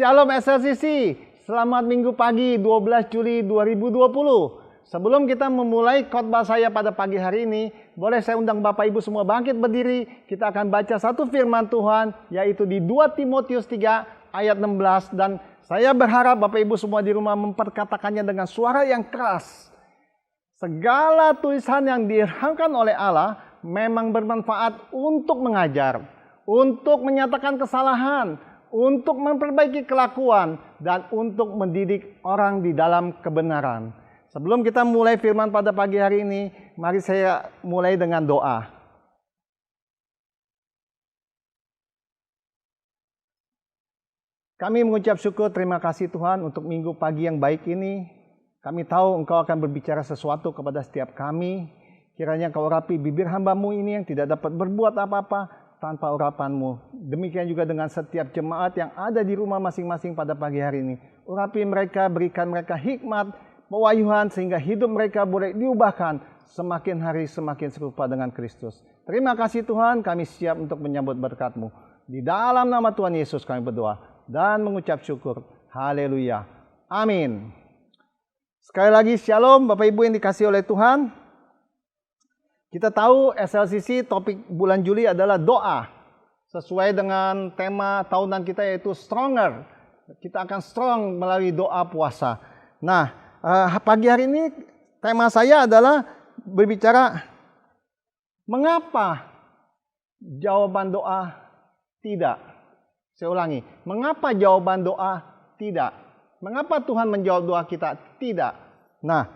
Shalom SLCC, selamat minggu pagi 12 Juli 2020. Sebelum kita memulai khotbah saya pada pagi hari ini, boleh saya undang Bapak Ibu semua bangkit berdiri. Kita akan baca satu firman Tuhan, yaitu di 2 Timotius 3 ayat 16. Dan saya berharap Bapak Ibu semua di rumah memperkatakannya dengan suara yang keras. Segala tulisan yang diilhamkan oleh Allah memang bermanfaat untuk mengajar, untuk menyatakan kesalahan, untuk memperbaiki kelakuan, dan untuk mendidik orang di dalam kebenaran. Sebelum kita mulai firman pada pagi hari ini, mari saya mulai dengan doa. Kami mengucap syukur, terima kasih Tuhan untuk minggu pagi yang baik ini. Kami tahu Engkau akan berbicara sesuatu kepada setiap kami. Kiranya Kau urapi bibir hamba-Mu ini yang tidak dapat berbuat apa-apa tanpa urapan-Mu. Demikian juga dengan setiap jemaat yang ada di rumah masing-masing pada pagi hari ini. Urapi mereka, berikan mereka hikmat, pewahyuan sehingga hidup mereka boleh diubahkan semakin hari semakin serupa dengan Kristus. Terima kasih Tuhan, kami siap untuk menyambut berkat-Mu. Di dalam nama Tuhan Yesus kami berdoa dan mengucap syukur. Haleluya. Amin. Sekali lagi shalom Bapak Ibu yang dikasihi oleh Tuhan. Kita tahu SLCC topik bulan Juli adalah doa. Sesuai dengan tema tahunan kita yaitu Stronger. Kita akan strong melalui doa puasa. Nah, pagi hari ini tema saya adalah berbicara mengapa jawaban doa tidak. Saya ulangi, mengapa jawaban doa tidak? Mengapa Tuhan menjawab doa kita tidak? Nah,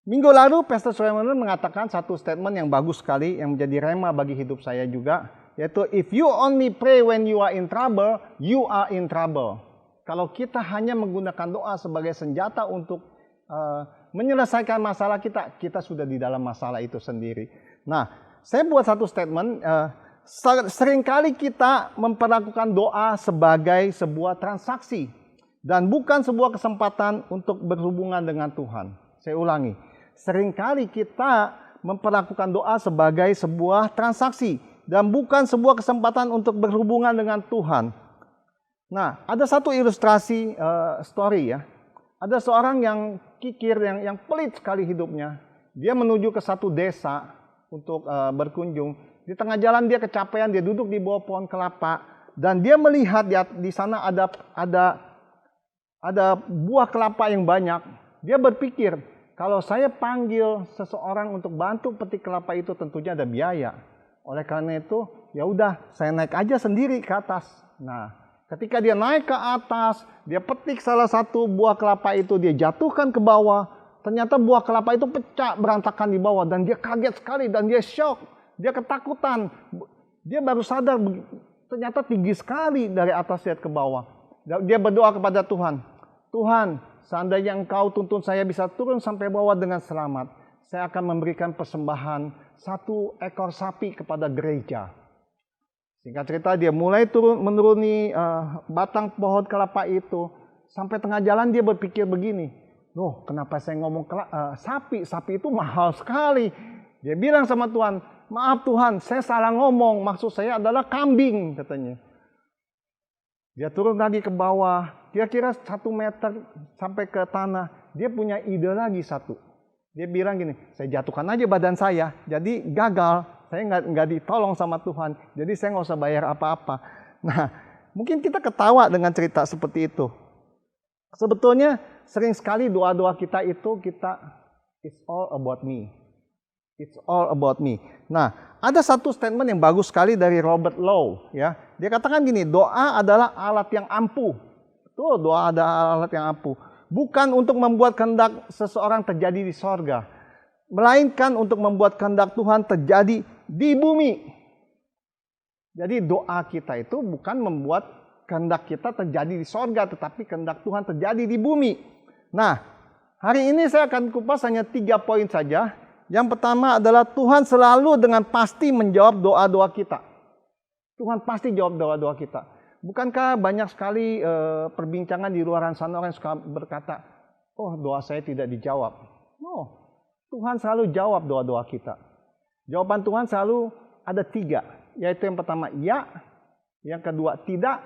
minggu lalu Pastor Sulaiman mengatakan satu statement yang bagus sekali yang menjadi rema bagi hidup saya juga, yaitu if you only pray when you are in trouble, you are in trouble. Kalau kita hanya menggunakan doa sebagai senjata untuk menyelesaikan masalah kita, kita sudah di dalam masalah itu sendiri. Nah, saya buat satu statement, seringkali kita memperlakukan doa sebagai sebuah transaksi dan bukan sebuah kesempatan untuk berhubungan dengan Tuhan. Saya ulangi. Seringkali kita memperlakukan doa sebagai sebuah transaksi dan bukan sebuah kesempatan untuk berhubungan dengan Tuhan. Nah, ada satu ilustrasi story ya. Ada seorang yang kikir, yang pelit sekali hidupnya. Dia menuju ke satu desa untuk berkunjung. Di tengah jalan dia kecapean, dia duduk di bawah pohon kelapa dan dia melihat di sana ada buah kelapa yang banyak. Dia berpikir, kalau saya panggil seseorang untuk bantu petik kelapa itu tentunya ada biaya. Oleh karena itu, ya udah saya naik aja sendiri ke atas. Nah, ketika dia naik ke atas, dia petik salah satu buah kelapa itu, dia jatuhkan ke bawah. Ternyata buah kelapa itu pecah berantakan di bawah dan dia kaget sekali dan dia shock, dia ketakutan. Dia baru sadar ternyata tinggi sekali dari atas lihat ke bawah. Dia berdoa kepada Tuhan, Tuhan, seandainya Engkau tuntun saya bisa turun sampai bawah dengan selamat, saya akan memberikan persembahan 1 ekor sapi kepada gereja. Singkat cerita dia mulai menuruni batang pohon kelapa itu. Sampai tengah jalan dia berpikir begini, loh kenapa saya ngomong sapi? Sapi itu mahal sekali. Dia bilang sama Tuhan, maaf Tuhan saya salah ngomong, maksud saya adalah kambing katanya. Dia turun lagi ke bawah, kira-kira 1 meter sampai ke tanah. Dia punya ide lagi satu. Dia bilang gini, saya jatuhkan aja badan saya, jadi gagal. Saya nggak ditolong sama Tuhan, jadi saya nggak usah bayar apa-apa. Nah, mungkin kita ketawa dengan cerita seperti itu. Sebetulnya sering sekali doa-doa kita itu it's all about me. It's all about me. Nah, ada satu statement yang bagus sekali dari Robert Lowe, ya. Dia katakan gini, doa adalah alat yang ampuh. Betul, doa adalah alat yang ampuh. Bukan untuk membuat kehendak seseorang terjadi di sorga, melainkan untuk membuat kehendak Tuhan terjadi di bumi. Jadi doa kita itu bukan membuat kehendak kita terjadi di sorga, tetapi kehendak Tuhan terjadi di bumi. Nah, hari ini saya akan kupas hanya 3 poin saja. Yang pertama adalah Tuhan selalu dengan pasti menjawab doa-doa kita. Tuhan pasti jawab doa-doa kita. Bukankah banyak sekali perbincangan di luar sana orang yang suka berkata, oh doa saya tidak dijawab. No, Tuhan selalu jawab doa-doa kita. Jawaban Tuhan selalu ada 3. Yaitu yang pertama ya, yang kedua tidak,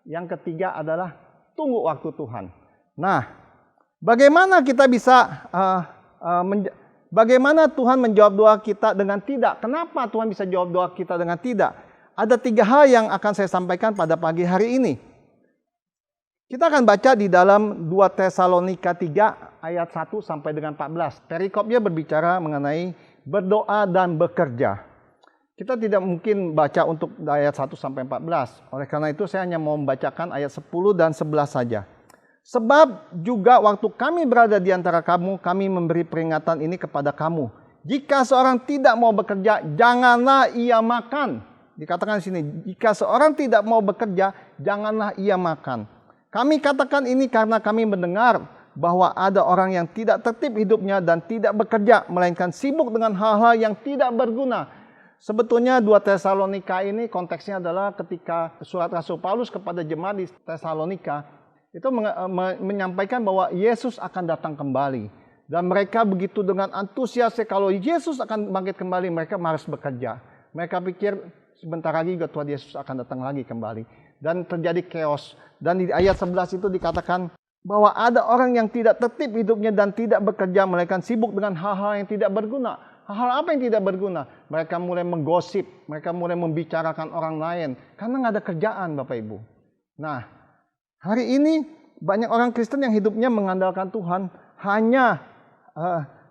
Yang ketiga adalah tunggu waktu Tuhan. Nah, bagaimana kita bisa bagaimana Tuhan menjawab doa kita dengan tidak? Kenapa Tuhan bisa jawab doa kita dengan tidak? Ada 3 hal yang akan saya sampaikan pada pagi hari ini. Kita akan baca di dalam 2 Tesalonika 3 ayat 1 sampai dengan 14. Perikopnya berbicara mengenai berdoa dan bekerja. Kita tidak mungkin baca untuk ayat 1 sampai 14. Oleh karena itu saya hanya mau membacakan ayat 10 dan 11 saja. Sebab juga waktu kami berada di antara kamu, kami memberi peringatan ini kepada kamu. Jika seorang tidak mau bekerja, janganlah ia makan. Dikatakan di sini, jika seorang tidak mau bekerja, janganlah ia makan. Kami katakan ini karena kami mendengar bahwa ada orang yang tidak tertib hidupnya dan tidak bekerja, melainkan sibuk dengan hal-hal yang tidak berguna. Sebetulnya 2 Tesalonika ini konteksnya adalah ketika surat Rasul Paulus kepada jemaat di Tesalonika itu menyampaikan bahwa Yesus akan datang kembali. Dan mereka begitu dengan antusiasnya kalau Yesus akan bangkit kembali, mereka harus bekerja. Mereka pikir sebentar lagi juga Tuhan Yesus akan datang lagi kembali. Dan terjadi chaos. Dan di ayat 11 itu dikatakan bahwa ada orang yang tidak tertib hidupnya dan tidak bekerja, melainkan sibuk dengan hal-hal yang tidak berguna. Hal-hal apa yang tidak berguna? Mereka mulai menggosip, mereka mulai membicarakan orang lain. Karena nggak ada kerjaan Bapak Ibu. Nah, hari ini banyak orang Kristen yang hidupnya mengandalkan Tuhan. Hanya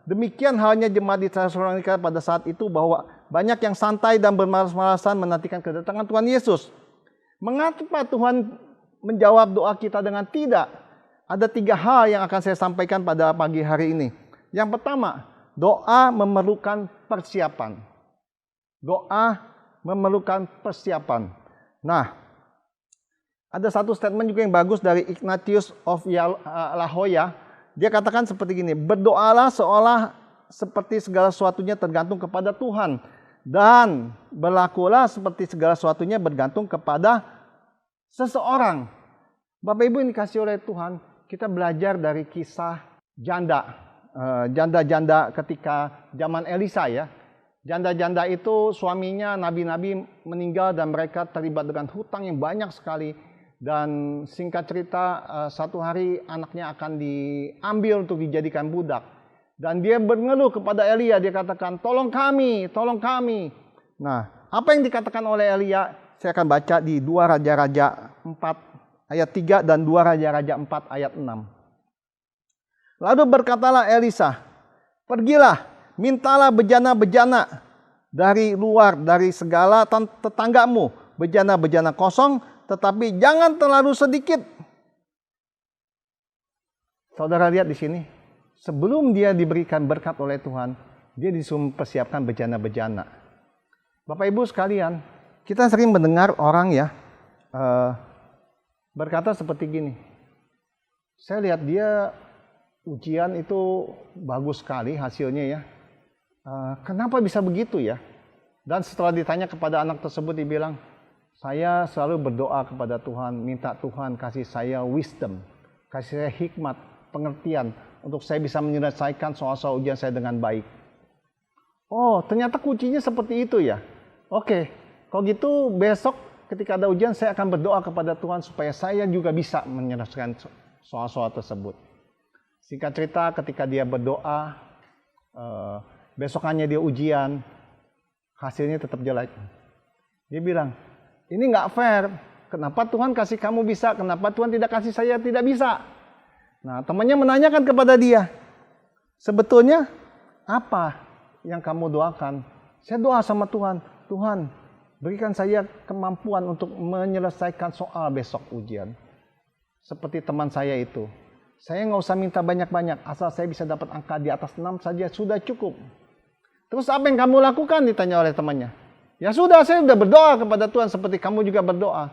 demikian halnya jemaat di Tesalonika pada saat itu, bahwa banyak yang santai dan bermalas-malasan menantikan kedatangan Tuhan Yesus. Mengapa Tuhan menjawab doa kita dengan tidak? Ada 3 hal yang akan saya sampaikan pada pagi hari ini. Yang pertama, doa memerlukan persiapan. Doa memerlukan persiapan. Nah, ada satu statement juga yang bagus dari Ignatius of Loyola. Dia katakan seperti gini, berdoalah seolah seperti segala sesuatunya tergantung kepada Tuhan. Dan berlakulah seperti segala sesuatunya bergantung kepada seseorang. Bapak Ibu yang dikasih oleh Tuhan, kita belajar dari kisah janda-janda ketika zaman Elisa ya. Janda-janda itu suaminya nabi-nabi meninggal dan mereka terlibat dengan hutang yang banyak sekali. Dan singkat cerita satu hari anaknya akan diambil untuk dijadikan budak. Dan dia mengeluh kepada Elia, dia katakan, tolong kami, tolong kami. Nah, apa yang dikatakan oleh Elia? Saya akan baca di 2 Raja-Raja 4 ayat 3 dan 2 Raja-Raja 4 ayat 6. Lalu berkatalah Elisa, pergilah, mintalah bejana-bejana dari luar, dari segala tetanggamu, bejana-bejana kosong, tetapi jangan terlalu sedikit. Saudara lihat di sini. Sebelum dia diberikan berkat oleh Tuhan, dia disuruh mempersiapkan bejana-bejana. Bapak Ibu sekalian, kita sering mendengar orang ya berkata seperti gini. Saya lihat dia ujian itu bagus sekali hasilnya ya. Kenapa bisa begitu ya? Dan setelah ditanya kepada anak tersebut, dia bilang, saya selalu berdoa kepada Tuhan, minta Tuhan kasih saya wisdom, kasih saya hikmat, pengertian, untuk saya bisa menyelesaikan soal-soal ujian saya dengan baik. Oh, ternyata kuncinya seperti itu ya. Oke, kalau gitu besok ketika ada ujian saya akan berdoa kepada Tuhan supaya saya juga bisa menyelesaikan soal-soal tersebut. Singkat cerita ketika dia berdoa, besokannya dia ujian, hasilnya tetap jelek. Dia bilang, ini nggak fair. Kenapa Tuhan kasih kamu bisa, kenapa Tuhan tidak kasih saya tidak bisa? Nah, temannya menanyakan kepada dia, sebetulnya apa yang kamu doakan? Saya doa sama Tuhan, Tuhan berikan saya kemampuan untuk menyelesaikan soal besok ujian. Seperti teman saya itu, saya nggak usah minta banyak-banyak, asal saya bisa dapat angka di atas 6 saja sudah cukup. Terus apa yang kamu lakukan? Ditanya oleh temannya. Ya sudah, saya sudah berdoa kepada Tuhan seperti kamu juga berdoa.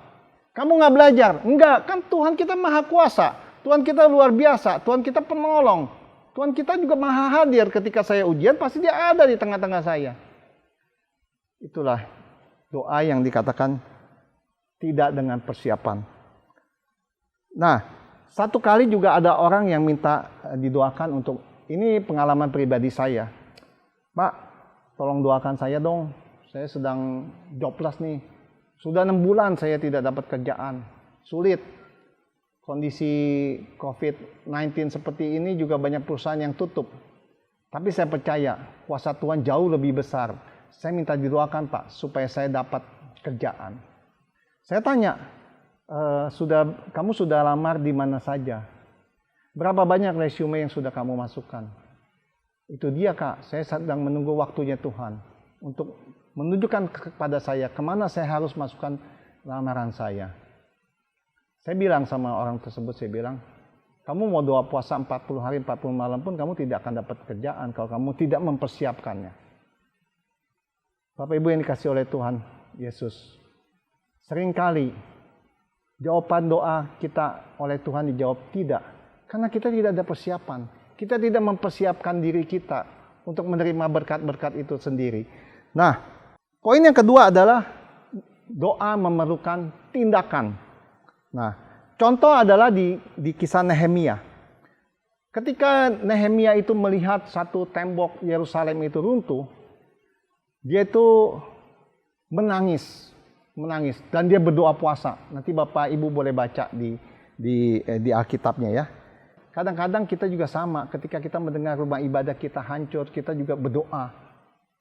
Kamu nggak belajar? Enggak, kan Tuhan kita maha kuasa. Tuhan kita luar biasa, Tuhan kita penolong. Tuhan kita juga maha hadir ketika saya ujian, pasti dia ada di tengah-tengah saya. Itulah doa yang dikatakan tidak dengan persiapan. Nah, satu kali juga ada orang yang minta didoakan untuk, ini pengalaman pribadi saya. Pak, tolong doakan saya dong, saya sedang jobless nih. Sudah 6 bulan saya tidak dapat kerjaan. sulit. Kondisi COVID-19 seperti ini juga banyak perusahaan yang tutup. Tapi saya percaya kuasa Tuhan jauh lebih besar. Saya minta didoakan Pak, supaya saya dapat kerjaan. Saya tanya, kamu sudah lamar di mana saja? Berapa banyak resume yang sudah kamu masukkan? Itu dia Kak, saya sedang menunggu waktunya Tuhan untuk menunjukkan kepada saya kemana saya harus masukkan lamaran saya. Saya bilang sama orang tersebut, saya bilang, kamu mau doa puasa 40 hari 40 malam pun kamu tidak akan dapat kerjaan kalau kamu tidak mempersiapkannya. Bapak Ibu yang dikasih oleh Tuhan Yesus, seringkali jawaban doa kita oleh Tuhan dijawab tidak. Karena kita tidak ada persiapan. Kita tidak mempersiapkan diri kita untuk menerima berkat-berkat itu sendiri. Nah, poin yang kedua adalah doa memerlukan tindakan. Nah, contoh adalah di kisah Nehemia. Ketika Nehemia itu melihat satu tembok Yerusalem itu runtuh, dia itu menangis dan dia berdoa puasa. Nanti Bapak Ibu boleh baca di Alkitabnya ya. Kadang-kadang kita juga sama, ketika kita mendengar rumah ibadah kita hancur, kita juga berdoa,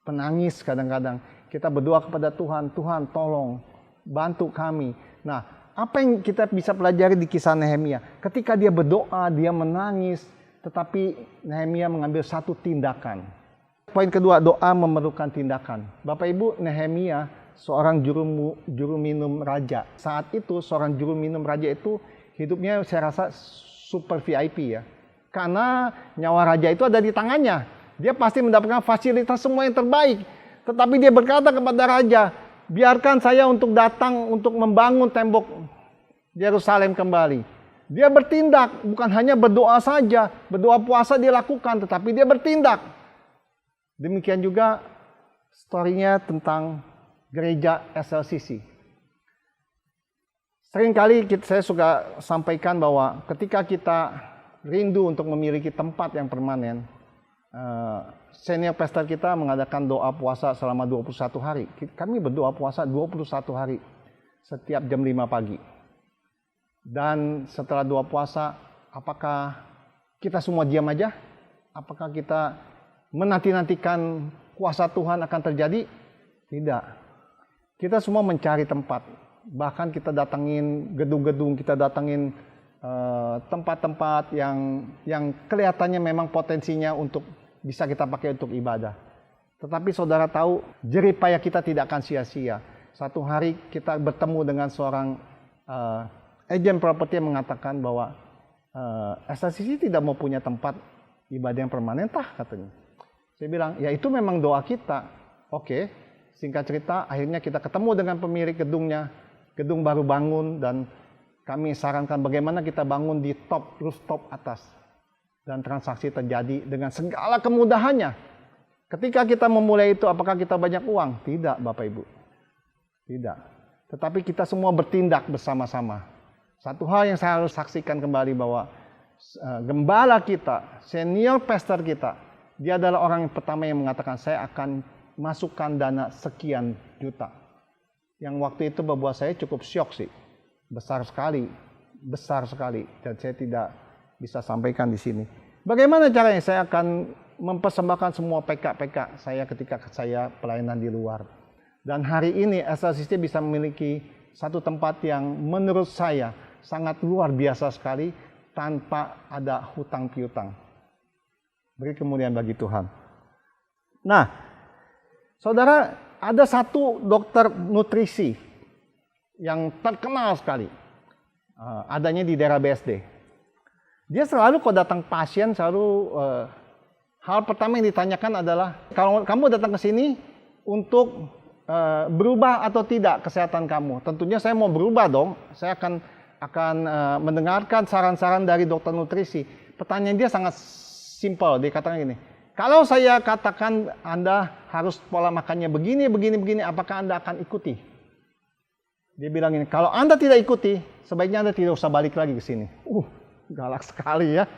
menangis kadang-kadang. Kita berdoa kepada Tuhan, Tuhan tolong, bantu kami. Nah, apa yang kita bisa pelajari di kisah Nehemia? Ketika dia berdoa, dia menangis, tetapi Nehemia mengambil satu tindakan. Poin kedua, doa memerlukan tindakan. Bapak Ibu, Nehemia seorang juru minum raja. Saat itu seorang juru minum raja itu hidupnya saya rasa super VIP ya. Karena nyawa raja itu ada di tangannya. Dia pasti mendapatkan fasilitas semua yang terbaik. Tetapi dia berkata kepada raja, biarkan saya untuk datang untuk membangun tembok Yerusalem kembali. Dia bertindak, bukan hanya berdoa saja. Berdoa puasa dia lakukan, tetapi dia bertindak. Demikian juga story-nya tentang gereja SLCC. Seringkali saya suka sampaikan bahwa ketika kita rindu untuk memiliki tempat yang permanen, senior pastor kita mengadakan doa puasa selama 21 hari. Kami berdoa puasa 21 hari setiap jam 5 pagi. Dan setelah doa puasa, apakah kita semua diam aja? Apakah kita menanti-nantikan kuasa Tuhan akan terjadi? Tidak. Kita semua mencari tempat. Bahkan kita datangin gedung-gedung, kita datangin tempat-tempat yang kelihatannya memang potensinya untuk bisa kita pakai untuk ibadah. Tetapi saudara tahu, jerih payah kita tidak akan sia-sia. Satu hari kita bertemu dengan seorang agen properti yang mengatakan bahwa SLCC tidak mau punya tempat ibadah yang permanen, katanya. Saya bilang, ya itu memang doa kita. Oke, singkat cerita, akhirnya kita ketemu dengan pemilik gedungnya. Gedung baru bangun dan kami sarankan bagaimana kita bangun di rooftop atas. Dan transaksi terjadi dengan segala kemudahannya. Ketika kita memulai itu, apakah kita banyak uang? Tidak, Bapak Ibu. Tidak. Tetapi kita semua bertindak bersama-sama. Satu hal yang saya harus saksikan kembali bahwa gembala kita, senior pastor kita, dia adalah orang yang pertama yang mengatakan, saya akan masukkan dana sekian juta. Yang waktu itu membuat saya cukup syok sih. Besar sekali. Dan saya tidak bisa sampaikan di sini. Bagaimana caranya saya akan mempersembahkan semua PK saya ketika saya pelayanan di luar. Dan hari ini SLCC bisa memiliki satu tempat yang menurut saya sangat luar biasa sekali tanpa ada hutang piutang. Beri kemuliaan bagi Tuhan. Nah, saudara, ada satu dokter nutrisi yang terkenal sekali. Adanya di daerah BSD. Dia selalu kalau datang pasien, hal pertama yang ditanyakan adalah, kalau kamu datang ke sini untuk berubah atau tidak kesehatan kamu. Tentunya saya mau berubah dong. Saya akan mendengarkan saran-saran dari dokter nutrisi. Pertanyaan dia sangat simpel. Dia katakan gini, kalau saya katakan Anda harus pola makannya begini, apakah Anda akan ikuti? Dia bilang ini, kalau Anda tidak ikuti, sebaiknya Anda tidak usah balik lagi ke sini. Galak sekali ya.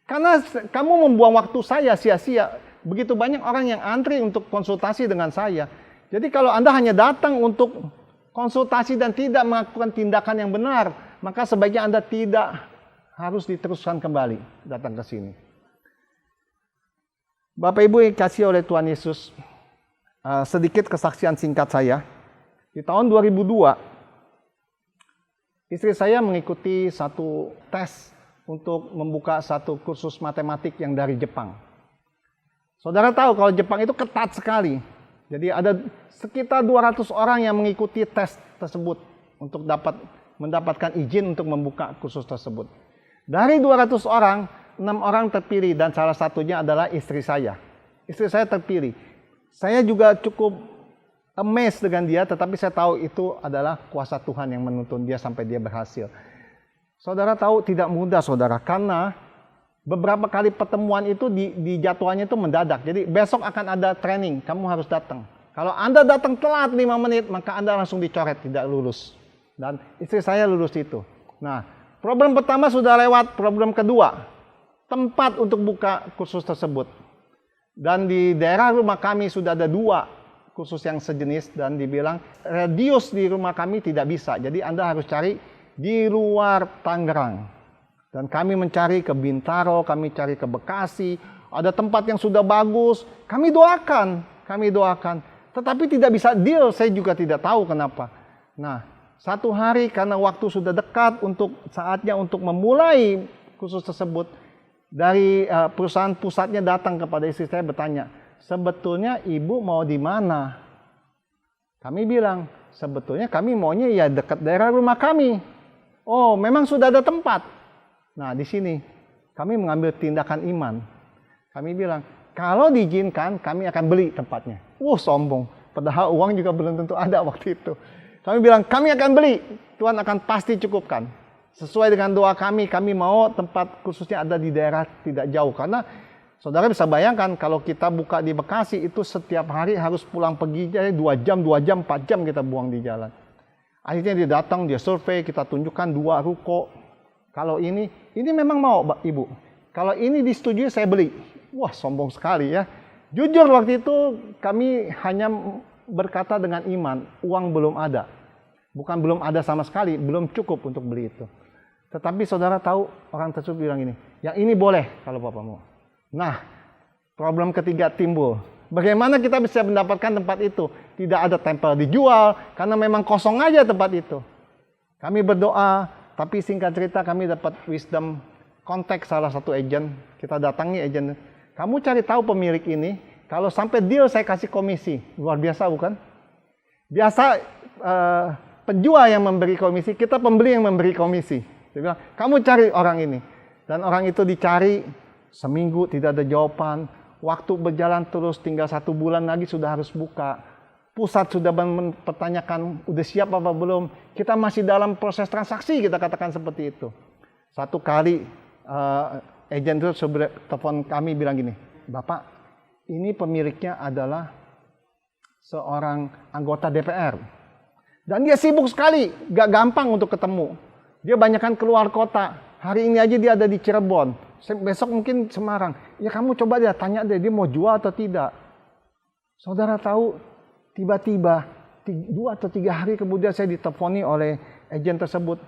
Karena kamu membuang waktu saya sia-sia. Begitu banyak orang yang antri untuk konsultasi dengan saya. Jadi kalau Anda hanya datang untuk konsultasi dan tidak melakukan tindakan yang benar, maka sebaiknya Anda tidak harus diteruskan kembali datang ke sini. Bapak Ibu yang dikasihi oleh Tuhan Yesus, sedikit kesaksian singkat saya. Di tahun 2002, istri saya mengikuti satu tes untuk membuka satu kursus matematik yang dari Jepang. Saudara tahu kalau Jepang itu ketat sekali. Jadi ada sekitar 200 orang yang mengikuti tes tersebut untuk mendapatkan izin untuk membuka kursus tersebut. Dari 200 orang, 6 orang terpilih dan salah satunya adalah istri saya. Istri saya terpilih. Saya juga cukup amazed dengan dia, tetapi saya tahu itu adalah kuasa Tuhan yang menuntun dia sampai dia berhasil. Saudara tahu tidak mudah saudara, karena beberapa kali pertemuan itu dijadwalnya itu mendadak. Jadi besok akan ada training, kamu harus datang. Kalau Anda datang telat 5 menit, maka Anda langsung dicoret, tidak lulus. Dan istri saya lulus itu. Nah, problem pertama sudah lewat, problem kedua, tempat untuk buka kursus tersebut. Dan di daerah rumah kami sudah ada 2 kursus yang sejenis dan dibilang radius di rumah kami tidak bisa. Jadi Anda harus cari di luar Tangerang. Dan kami mencari ke Bintaro, kami cari ke Bekasi, ada tempat yang sudah bagus. Kami doakan. Tetapi tidak bisa deal, saya juga tidak tahu kenapa. Nah, satu hari karena waktu sudah dekat untuk saatnya untuk memulai kursus tersebut, dari perusahaan pusatnya datang kepada istri saya bertanya, sebetulnya ibu mau di mana? Kami bilang, sebetulnya kami maunya ya dekat daerah rumah kami. Oh, memang sudah ada tempat. Nah, di sini kami mengambil tindakan iman. Kami bilang, kalau diizinkan kami akan beli tempatnya. Sombong. Padahal uang juga belum tentu ada waktu itu. Kami bilang, kami akan beli. Tuhan akan pasti cukupkan. Sesuai dengan doa kami mau tempat khususnya ada di daerah tidak jauh. Karena saudara bisa bayangkan kalau kita buka di Bekasi itu setiap hari harus pulang pergi 2 jam, 4 jam kita buang di jalan. Akhirnya dia datang, dia survei, kita tunjukkan 2 ruko. Kalau ini memang mau Ibu. Kalau ini disetujui saya beli. Wah, sombong sekali ya. Jujur waktu itu kami hanya berkata dengan iman, uang belum ada. Bukan belum ada sama sekali, belum cukup untuk beli itu. Tetapi saudara tahu orang tersebut bilang ini, yang ini boleh kalau Bapak mau. Nah, problem ketiga timbul. Bagaimana kita bisa mendapatkan tempat itu? Tidak ada tempel dijual, karena memang kosong aja tempat itu. Kami berdoa, tapi singkat cerita kami dapat wisdom kontak salah satu agen. Kita datangi agen. Kamu cari tahu pemilik ini, kalau sampai deal saya kasih komisi. Luar biasa bukan? Biasa penjual yang memberi komisi, kita pembeli yang memberi komisi. Dia bilang, kamu cari orang ini. Dan orang itu dicari, seminggu tidak ada jawaban. Waktu berjalan terus, tinggal 1 bulan lagi sudah harus buka. Pusat sudah mempertanyakan, udah siap apa belum. Kita masih dalam proses transaksi, kita katakan seperti itu. Satu kali, agen itu telepon kami bilang gini, Bapak, ini pemiliknya adalah seorang anggota DPR. Dan dia sibuk sekali, gak gampang untuk ketemu. Dia banyakkan keluar kota. Hari ini aja dia ada di Cirebon. Besok mungkin Semarang. Ya kamu coba dia tanya dia mau jual atau tidak. Saudara tahu, tiba-tiba 2 atau 3 hari kemudian saya diteleponi oleh agen tersebut.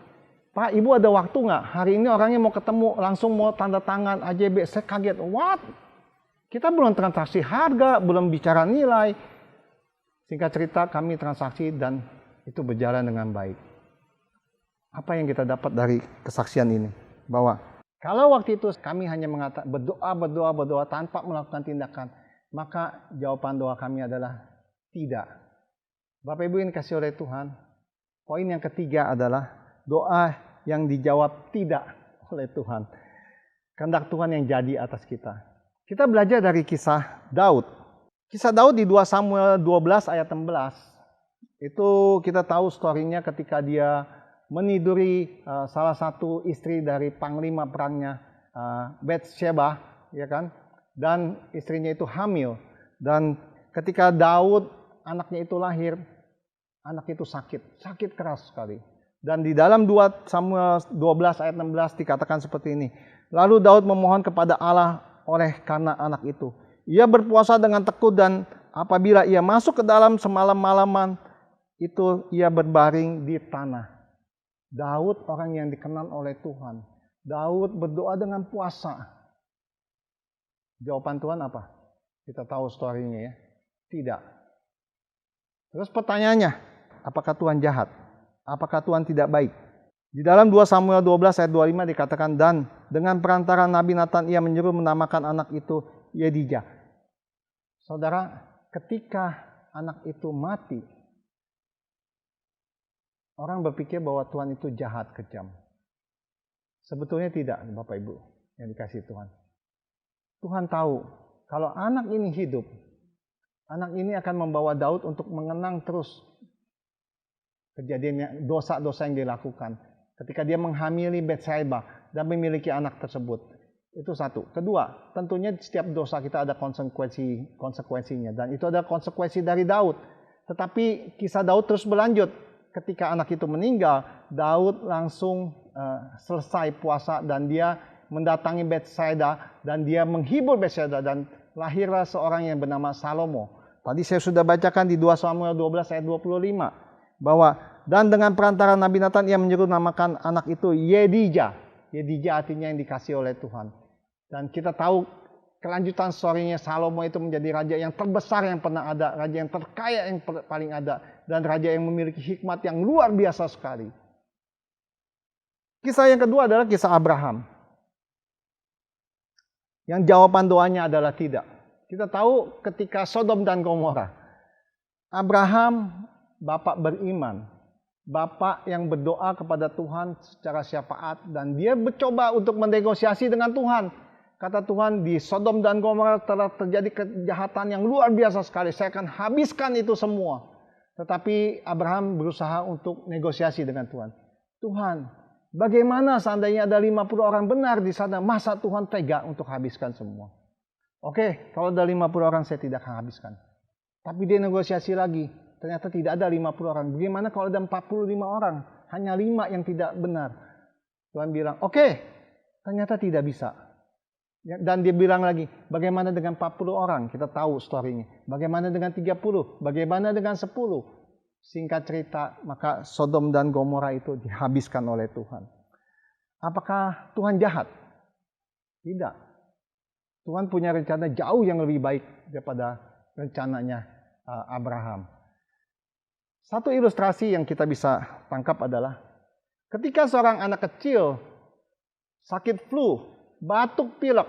Pak, Ibu ada waktu nggak? Hari ini orangnya mau ketemu, langsung mau tanda tangan AJB. Saya kaget. What? Kita belum transaksi harga, belum bicara nilai. Singkat cerita kami transaksi dan itu berjalan dengan baik. Apa yang kita dapat dari kesaksian ini? Bahwa kalau waktu itu kami hanya mengatakan berdoa tanpa melakukan tindakan, maka jawaban doa kami adalah tidak. Bapak Ibu yang dikasihi oleh Tuhan, poin yang ketiga adalah doa yang dijawab tidak oleh Tuhan. Kehendak Tuhan yang jadi atas kita. Kita belajar dari kisah Daud. Kisah Daud di 2 Samuel 12 ayat 16. Itu kita tahu story-nya ketika dia meniduri salah satu istri dari panglima perangnya Batsheba, ya kan? Dan istrinya itu hamil. Dan ketika Daud anaknya itu lahir, anak itu sakit keras sekali. Dan di dalam 2 Samuel 12 ayat 16 dikatakan seperti ini. Lalu Daud memohon kepada Allah oleh karena anak itu. Ia berpuasa dengan tekun dan apabila ia masuk ke dalam semalam-malaman, itu ia berbaring di tanah. Daud orang yang dikenal oleh Tuhan. Daud berdoa dengan puasa. Jawaban Tuhan apa? Kita tahu story-nya ya. Tidak. Terus pertanyaannya, apakah Tuhan jahat? Apakah Tuhan tidak baik? Di dalam 2 Samuel 12 ayat 25 dikatakan, dan dengan perantara Nabi Nathan ia menyuruh menamakan anak itu Yedijah. Saudara, ketika anak itu mati, orang berpikir bahwa Tuhan itu jahat, kejam. Sebetulnya tidak, Bapak Ibu yang dikasihi Tuhan. Tuhan tahu kalau anak ini hidup, anak ini akan membawa Daud untuk mengenang terus kejadiannya, dosa-dosa yang dilakukan. Ketika dia menghamili Bathsheba dan memiliki anak tersebut. Itu satu. Kedua, tentunya setiap dosa kita ada konsekuensinya. Dan itu ada konsekuensi dari Daud. Tetapi kisah Daud terus berlanjut. Ketika anak itu meninggal, Daud langsung selesai puasa dan dia mendatangi Bathsheba dan dia menghibur Bathsheba dan lahirlah seorang yang bernama Salomo. Tadi saya sudah bacakan di 2 Samuel 12 ayat 25 bahwa dan dengan perantara Nabi Nathan ia menyuruh namakan anak itu Yedijah. Yedijah artinya yang dikasih oleh Tuhan. Dan kita tahu kelanjutan story-nya Salomo itu menjadi raja yang terbesar yang pernah ada, raja yang terkaya yang paling ada, dan raja yang memiliki hikmat yang luar biasa sekali. Kisah yang kedua adalah kisah Abraham. Yang jawaban doanya adalah tidak. Kita tahu ketika Sodom dan Gomora, Abraham bapak beriman, bapak yang berdoa kepada Tuhan secara syafaat, dan dia mencoba untuk menegosiasi dengan Tuhan. Kata Tuhan, di Sodom dan Gomora telah terjadi kejahatan yang luar biasa sekali. Saya akan habiskan itu semua. Tetapi Abraham berusaha untuk negosiasi dengan Tuhan. Tuhan, bagaimana seandainya ada 50 orang benar di sana? Masa Tuhan tega untuk habiskan semua? Oke, kalau ada 50 orang saya tidak akan habiskan. Tapi dia negosiasi lagi. Ternyata tidak ada 50 orang. Bagaimana kalau ada 45 orang? Hanya 5 yang tidak benar. Tuhan bilang, oke, ternyata tidak bisa. Dan dia bilang lagi, bagaimana dengan 40 orang? Kita tahu story-nya. Bagaimana dengan 30? Bagaimana dengan 10? Singkat cerita, maka Sodom dan Gomora itu dihabiskan oleh Tuhan. Apakah Tuhan jahat? Tidak. Tuhan punya rencana jauh yang lebih baik daripada rencananya Abraham. Satu ilustrasi yang kita bisa tangkap adalah ketika seorang anak kecil sakit flu, batuk pilek,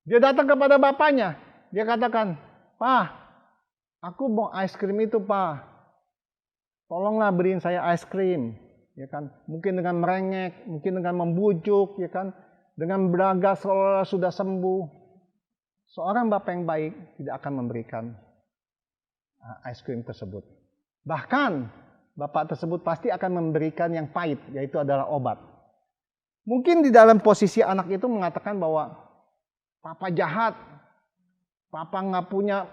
dia datang kepada bapaknya, dia katakan, "Pak, aku mau es krim itu, Pak. Tolonglah beliin saya es krim." Ya kan? Mungkin dengan merengek, mungkin dengan membujuk, ya kan? Dengan beragak seolah sudah sembuh. Seorang bapak yang baik tidak akan memberikan es krim tersebut. Bahkan bapak tersebut pasti akan memberikan yang pahit, yaitu adalah obat. Mungkin di dalam posisi anak itu mengatakan bahwa papa jahat, papa nggak punya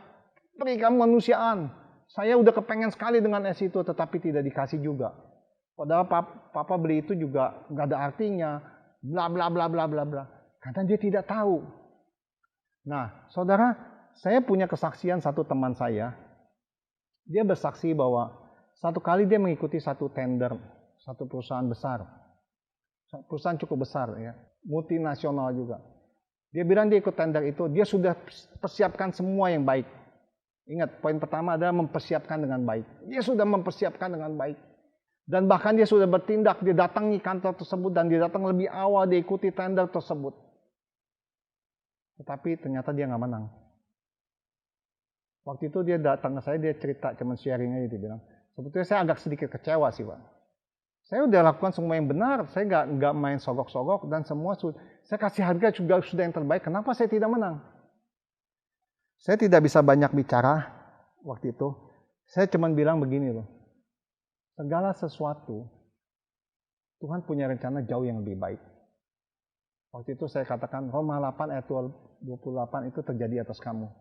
kemanusiaan. Saya udah kepengen sekali dengan es itu, tetapi tidak dikasih juga. Padahal papa beli itu juga nggak ada artinya, bla bla bla bla bla bla. Karena dia tidak tahu. Nah, saudara, saya punya kesaksian satu teman saya. Dia bersaksi bahwa satu kali dia mengikuti satu tender, satu perusahaan besar. Perusahaan cukup besar ya, multinasional juga. Dia bilang dia ikut tender itu, dia sudah persiapkan semua yang baik. Ingat, poin pertama adalah mempersiapkan dengan baik. Dia sudah mempersiapkan dengan baik. Dan bahkan dia sudah bertindak, dia datangi kantor tersebut dan dia datang lebih awal, dia ikuti tender tersebut. Tetapi ternyata dia nggak menang. Waktu itu dia datang ke saya, dia cerita, cuman sharing aja, dia bilang, sebetulnya saya agak sedikit kecewa sih, Pak. Saya udah lakukan semua yang benar, saya nggak main sogok-sogok, dan semua saya kasih harga juga sudah yang terbaik, kenapa saya tidak menang? Saya tidak bisa banyak bicara waktu itu, saya cuman bilang begini loh, segala sesuatu, Tuhan punya rencana jauh yang lebih baik. Waktu itu saya katakan, Roma 8 ayat 28 itu terjadi atas kamu.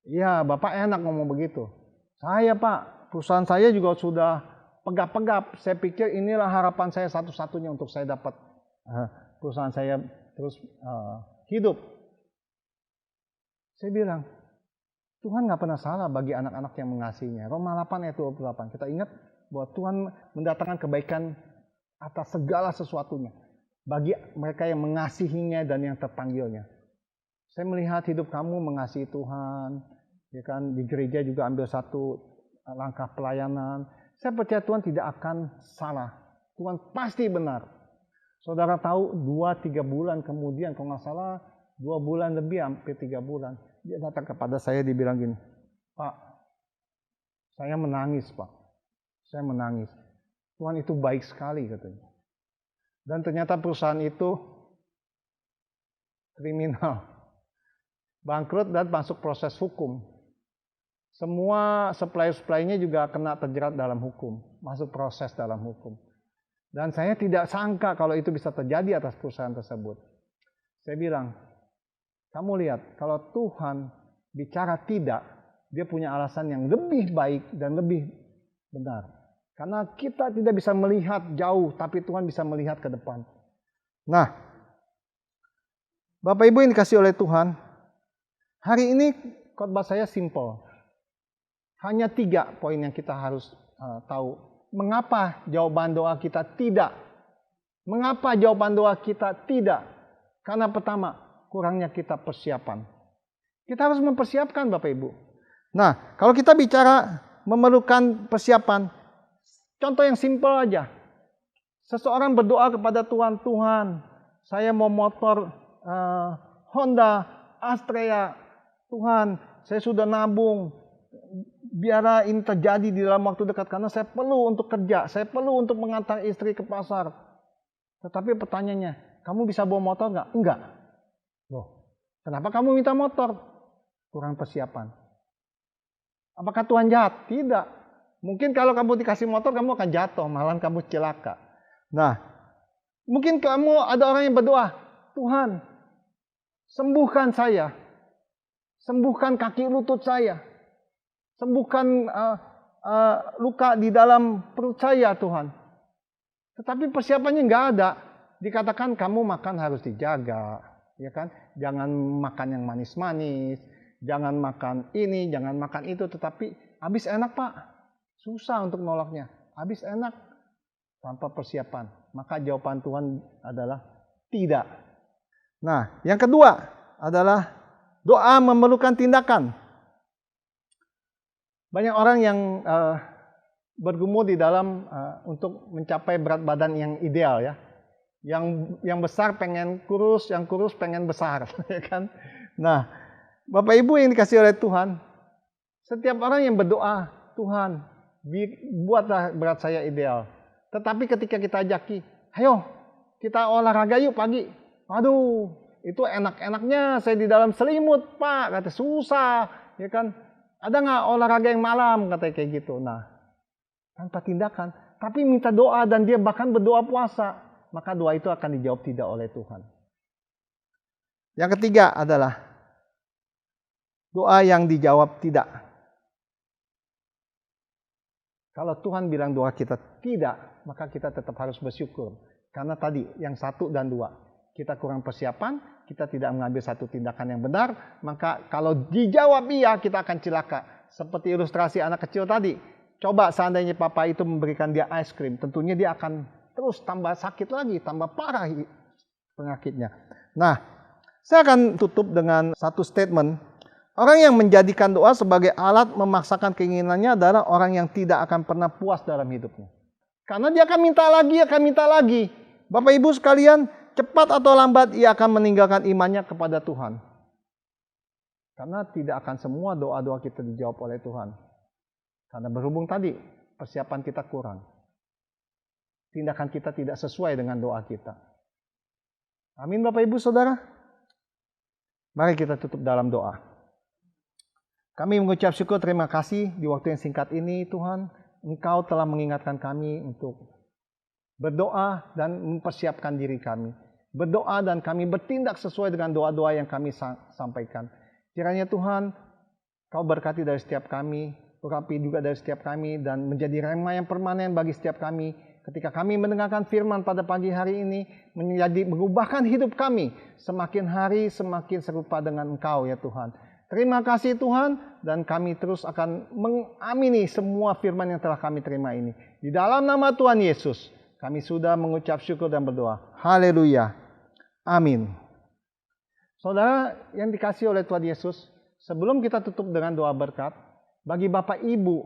Iya, Bapak enak ngomong begitu. Saya, Pak, perusahaan saya juga sudah pegap-pegap. Saya pikir inilah harapan saya satu-satunya untuk saya dapat perusahaan saya terus hidup. Saya bilang, Tuhan nggak pernah salah bagi anak-anak yang mengasihinya. Roma 8 ayat 28. Kita ingat bahwa Tuhan mendatangkan kebaikan atas segala sesuatunya bagi mereka yang mengasihinya dan yang terpanggilnya. Saya melihat hidup kamu mengasihi Tuhan, ya kan, di gereja juga ambil satu langkah pelayanan. Saya percaya Tuhan tidak akan salah. Tuhan pasti benar. Saudara tahu 2-3 bulan kemudian, kalau nggak salah 2 bulan lebih, hampir 3 bulan. Dia datang kepada saya, dibilang gini, Pak, saya menangis Pak. Saya menangis. Tuhan itu baik sekali katanya. Dan ternyata perusahaan itu kriminal. Bangkrut dan masuk proses hukum. Semua supplier-suppliernya juga kena terjerat dalam hukum. Masuk proses dalam hukum. Dan saya tidak sangka kalau itu bisa terjadi atas perusahaan tersebut. Saya bilang, kamu lihat, kalau Tuhan bicara tidak, dia punya alasan yang lebih baik dan lebih benar. Karena kita tidak bisa melihat jauh, tapi Tuhan bisa melihat ke depan. Nah, Bapak Ibu yang dikasih oleh Tuhan, hari ini khotbah saya simple. Hanya 3 poin yang kita harus tahu. Mengapa jawaban doa kita tidak? Mengapa jawaban doa kita tidak? Karena pertama, kurangnya kita persiapan. Kita harus mempersiapkan Bapak Ibu. Nah, kalau kita bicara memerlukan persiapan, contoh yang simpel aja. Seseorang berdoa kepada Tuhan, Tuhan, saya mau motor Honda Astrea. Tuhan, saya sudah nabung. Biarlah ini terjadi di dalam waktu dekat karena saya perlu untuk kerja, saya perlu untuk mengantar istri ke pasar. Tetapi pertanyaannya, kamu bisa bawa motor nggak? Enggak. Loh, kenapa kamu minta motor? Kurang persiapan. Apakah Tuhan jahat? Tidak. Mungkin kalau kamu dikasih motor, kamu akan jatuh, malah kamu celaka. Nah, mungkin kamu ada orang yang berdoa, Tuhan, sembuhkan saya. Sembuhkan kaki lutut saya. Sembuhkan luka di dalam perut saya, Tuhan. Tetapi persiapannya nggak ada. Dikatakan kamu makan harus dijaga, ya kan? Jangan makan yang manis-manis, jangan makan ini, jangan makan itu. Tetapi habis enak Pak, susah untuk nolaknya. Habis enak tanpa persiapan. Maka jawaban Tuhan adalah tidak. Nah, yang kedua adalah doa memerlukan tindakan. Banyak orang yang bergumul di dalam untuk mencapai berat badan yang ideal ya. Yang besar pengen kurus, yang kurus pengen besar, ya kan? Nah, Bapak Ibu yang dikasih oleh Tuhan, setiap orang yang berdoa, Tuhan, buatlah berat saya ideal. Tetapi ketika kita ajaki, ayo kita olahraga yuk pagi. Aduh, itu enak-enaknya saya di dalam selimut, Pak, kata susah, ya kan? Ada nggak olahraga yang malam, kata kayak gitu. Nah, tanpa tindakan, tapi minta doa dan dia bahkan berdoa puasa. Maka doa itu akan dijawab tidak oleh Tuhan. Yang ketiga adalah doa yang dijawab tidak. Kalau Tuhan bilang doa kita tidak, maka kita tetap harus bersyukur. Karena tadi yang 1 dan 2, kita kurang persiapan, kita tidak mengambil satu tindakan yang benar, maka kalau dijawab iya, kita akan celaka. Seperti ilustrasi anak kecil tadi. Coba seandainya papa itu memberikan dia es krim, tentunya dia akan terus tambah sakit lagi, tambah parah penyakitnya. Nah, saya akan tutup dengan satu statement. Orang yang menjadikan doa sebagai alat memaksakan keinginannya adalah orang yang tidak akan pernah puas dalam hidupnya. Karena dia akan minta lagi, akan minta lagi. Bapak Ibu sekalian, cepat atau lambat ia akan meninggalkan imannya kepada Tuhan. Karena tidak akan semua doa-doa kita dijawab oleh Tuhan. Karena berhubung tadi, persiapan kita kurang. Tindakan kita tidak sesuai dengan doa kita. Amin Bapak Ibu Saudara. Mari kita tutup dalam doa. Kami mengucap syukur terima kasih di waktu yang singkat ini Tuhan. Engkau telah mengingatkan kami untuk berdoa dan mempersiapkan diri kami. Berdoa dan kami bertindak sesuai dengan doa-doa yang kami sampaikan. Kiranya Tuhan, Kau berkati dari setiap kami, urapi juga dari setiap kami, dan menjadi rema yang permanen bagi setiap kami. Ketika kami mendengarkan firman pada pagi hari ini, mengubahkan hidup kami. Semakin hari semakin serupa dengan Engkau ya Tuhan. Terima kasih Tuhan, dan kami terus akan mengamini semua firman yang telah kami terima ini. Di dalam nama Tuhan Yesus, kami sudah mengucap syukur dan berdoa. Haleluya. Amin. Saudara yang dikasihi oleh Tuhan Yesus, sebelum kita tutup dengan doa berkat, bagi Bapak Ibu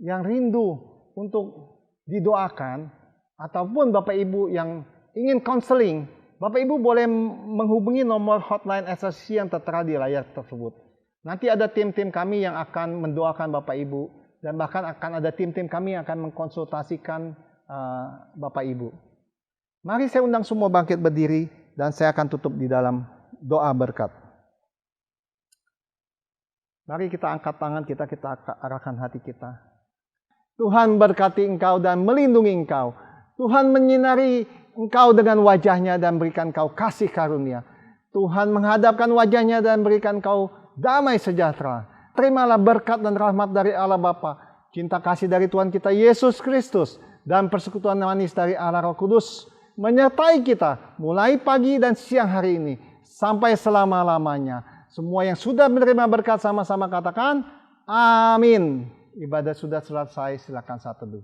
yang rindu untuk didoakan, ataupun Bapak Ibu yang ingin counseling, Bapak Ibu boleh menghubungi nomor hotline SSC yang tertera di layar tersebut. Nanti ada tim-tim kami yang akan mendoakan Bapak Ibu, dan bahkan akan ada tim-tim kami yang akan mengkonsultasikan Bapak Ibu. Mari saya undang semua bangkit berdiri, dan saya akan tutup di dalam doa berkat. Mari kita angkat tangan kita arahkan hati kita. Tuhan berkati engkau dan melindungi engkau. Tuhan menyinari engkau dengan wajahnya dan berikan engkau kasih karunia. Tuhan menghadapkan wajahnya dan berikan engkau damai sejahtera. Terimalah berkat dan rahmat dari Allah Bapa, cinta kasih dari Tuhan kita Yesus Kristus, dan persekutuan manis dari Allah Roh Kudus menyertai kita mulai pagi dan siang hari ini sampai selama-lamanya. Semua yang sudah menerima berkat sama-sama katakan amin. Ibadah sudah selesai, silakan saat teduh.